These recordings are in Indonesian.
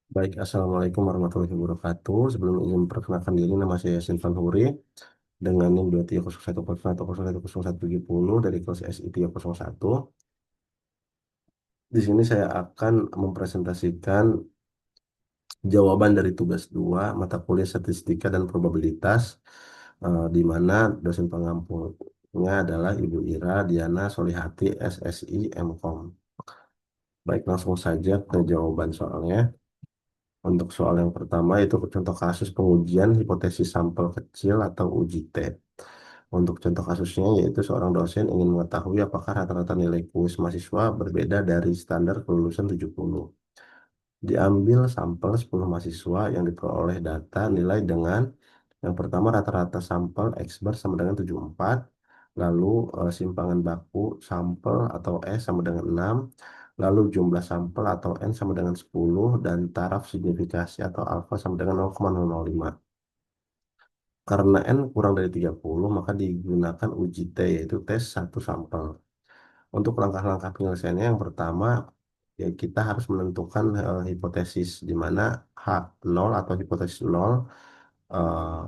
Baik, Assalamualaikum warahmatullahi wabarakatuh. Sebelum ingin memperkenalkan diri, nama saya Yasin Fanhuri dengan NIM 2301010170 dari kelas SI 301. Di sini saya akan mempresentasikan jawaban dari tugas 2 mata kuliah Statistika dan Probabilitas, di mana dosen pengampunya adalah Ibu Ira Diana Solihati, SSI, MKOM. Baik, langsung saja ke jawaban soalnya. Untuk soal yang pertama itu contoh kasus pengujian hipotesis sampel kecil atau uji T. Untuk contoh kasusnya yaitu seorang dosen ingin mengetahui apakah rata-rata nilai kuis mahasiswa berbeda dari standar kelulusan 70. Diambil sampel 10 mahasiswa yang diperoleh data nilai dengan yang pertama rata-rata sampel X bar sama dengan 74, lalu simpangan baku sampel atau S sama dengan 6, lalu jumlah sampel atau N sama dengan 10, dan taraf signifikasi atau alfa sama dengan 0,005. Karena N kurang dari 30, maka digunakan uji T, yaitu tes satu sampel. Untuk langkah-langkah penyelesaiannya, yang pertama, ya kita harus menentukan hipotesis, di mana H0 atau hipotesis 0 eh,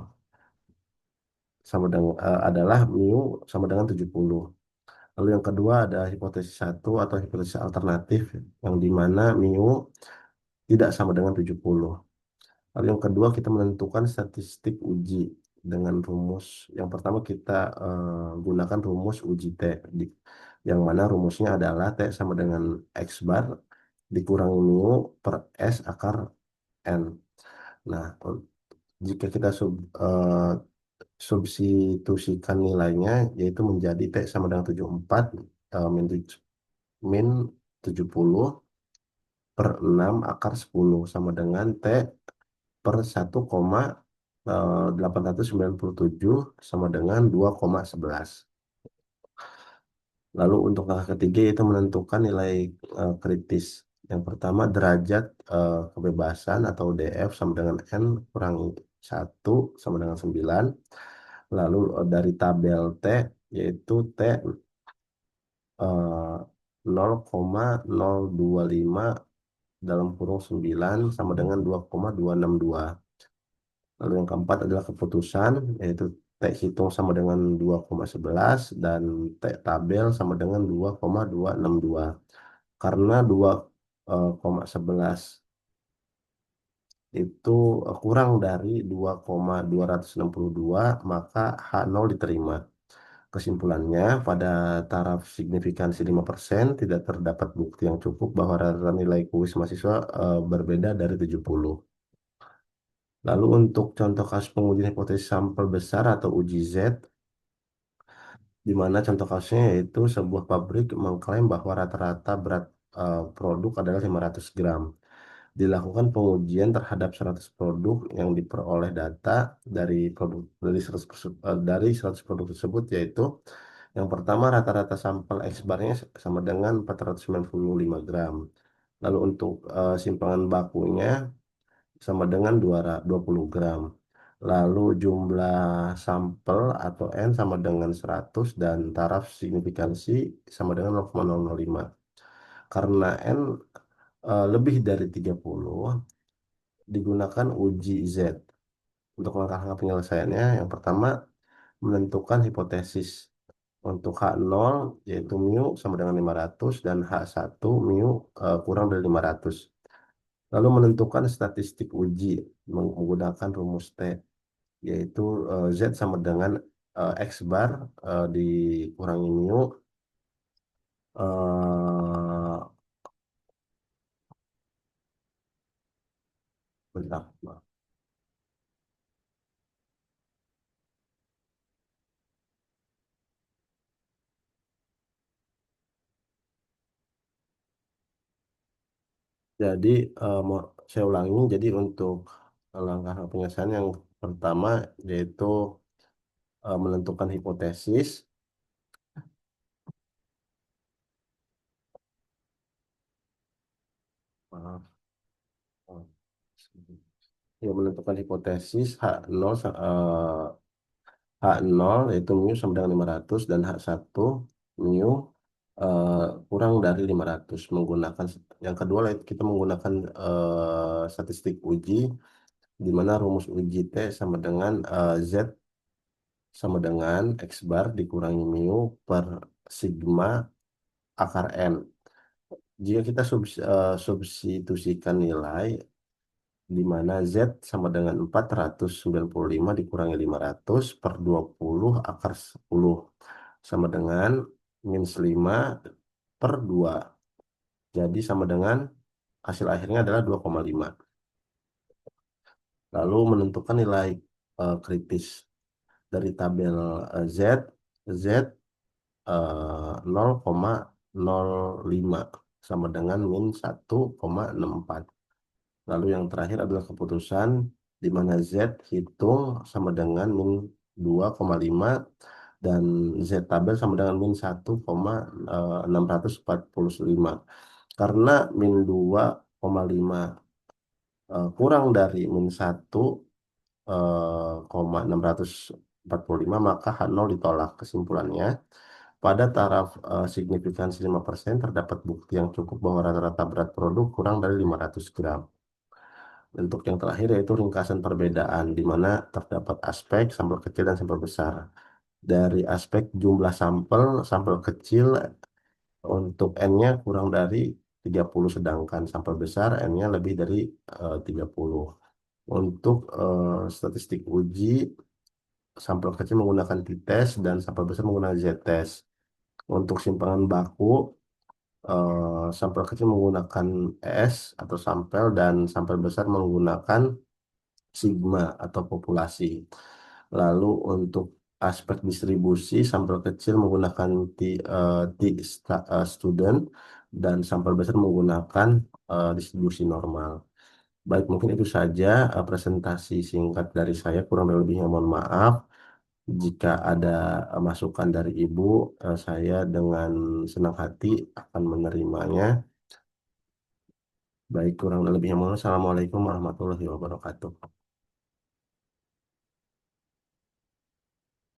sama dengan adalah mu sama dengan 70. Lalu yang kedua ada hipotesis satu atau hipotesis alternatif, yang di mana mu tidak sama dengan 70. Lalu yang kedua kita menentukan statistik uji dengan rumus. Yang pertama kita gunakan rumus uji T, yang mana rumusnya adalah T sama dengan X bar dikurangi mu per S akar N. Nah, jika kita substitusikan nilainya, yaitu menjadi T sama dengan 74 min 70 per 6 akar 10 sama dengan T per 1,897 sama dengan 2,11. Lalu untuk langkah ketiga yaitu menentukan nilai kritis. Yang pertama derajat kebebasan atau DF sama dengan N kurangi 1 sama dengan 9. Lalu dari tabel T yaitu T 0,025 dalam kurung 9 sama dengan 2,262. Lalu yang keempat adalah keputusan, yaitu T hitung sama dengan 2,11 dan T tabel sama dengan 2,262. Karena 2,11 itu kurang dari 2,262, maka H0 diterima. Kesimpulannya, pada taraf signifikansi 5% tidak terdapat bukti yang cukup bahwa rata-rata nilai kuis mahasiswa berbeda dari 70. Lalu untuk contoh kasus pengujian hipotesis sampel besar atau uji Z, di mana contoh kasusnya yaitu sebuah pabrik mengklaim bahwa rata-rata berat produk adalah 500 gram. Dilakukan pengujian terhadap 100 produk yang diperoleh data dari 100 produk tersebut, yaitu yang pertama rata-rata sampel X barnya sama dengan 495 gram. Lalu untuk simpangan bakunya sama dengan 20 gram. Lalu jumlah sampel atau N sama dengan 100 dan taraf signifikansi sama dengan 0,005. Karena N lebih dari 30, digunakan uji Z. Untuk langkah-langkah penyelesaiannya, yang pertama menentukan hipotesis. Untuk H0 yaitu mu sama dengan 500 dan H1 mu kurang dari 500. Lalu menentukan statistik uji menggunakan rumus T, yaitu Z sama dengan X bar dikurangi mu eh, bentar, maaf. Jadi saya ulangi, jadi untuk langkah penyelesaian yang pertama yaitu menentukan hipotesis. Maaf, maaf. Ya, menentukan hipotesis H0 yaitu mu sama dengan 500 dan H1 mu eh, kurang dari 500 menggunakan yang kedua kita menggunakan statistik uji di mana rumus uji T sama dengan Z sama dengan X bar dikurangi mu per sigma akar N. Jika kita substitusikan nilai di mana Z sama dengan 495 dikurangi 500 per 20 akar 10 sama dengan -5 per 2. Jadi sama dengan hasil akhirnya adalah 2,5. Lalu menentukan nilai kritis dari tabel Z, Z 0,05 sama dengan -1,64. Lalu yang terakhir adalah keputusan di mana Z hitung sama dengan -2,5 dan Z tabel sama dengan -1,645. Karena -2,5 kurang dari -1, 645 maka H0 ditolak. Kesimpulannya, pada taraf signifikansi 5% terdapat bukti yang cukup bahwa rata-rata berat produk kurang dari 500 gram. Untuk yang terakhir yaitu ringkasan perbedaan, di mana terdapat aspek sampel kecil dan sampel besar. Dari aspek jumlah sampel, sampel kecil untuk N-nya kurang dari 30, sedangkan sampel besar N-nya lebih dari 30. Untuk statistik uji, sampel kecil menggunakan t-test dan sampel besar menggunakan z-test. Untuk simpangan baku, sampel kecil menggunakan S atau sampel dan sampel besar menggunakan sigma atau populasi. Lalu untuk aspek distribusi, sampel kecil menggunakan student dan sampel besar menggunakan distribusi normal. Baik, mungkin itu saja presentasi singkat dari saya. Kurang dan lebihnya mohon maaf. Jika ada masukan dari Ibu, saya dengan senang hati akan menerimanya. Baik, kurang dan lebihnya mohon. Assalamualaikum warahmatullahi wabarakatuh.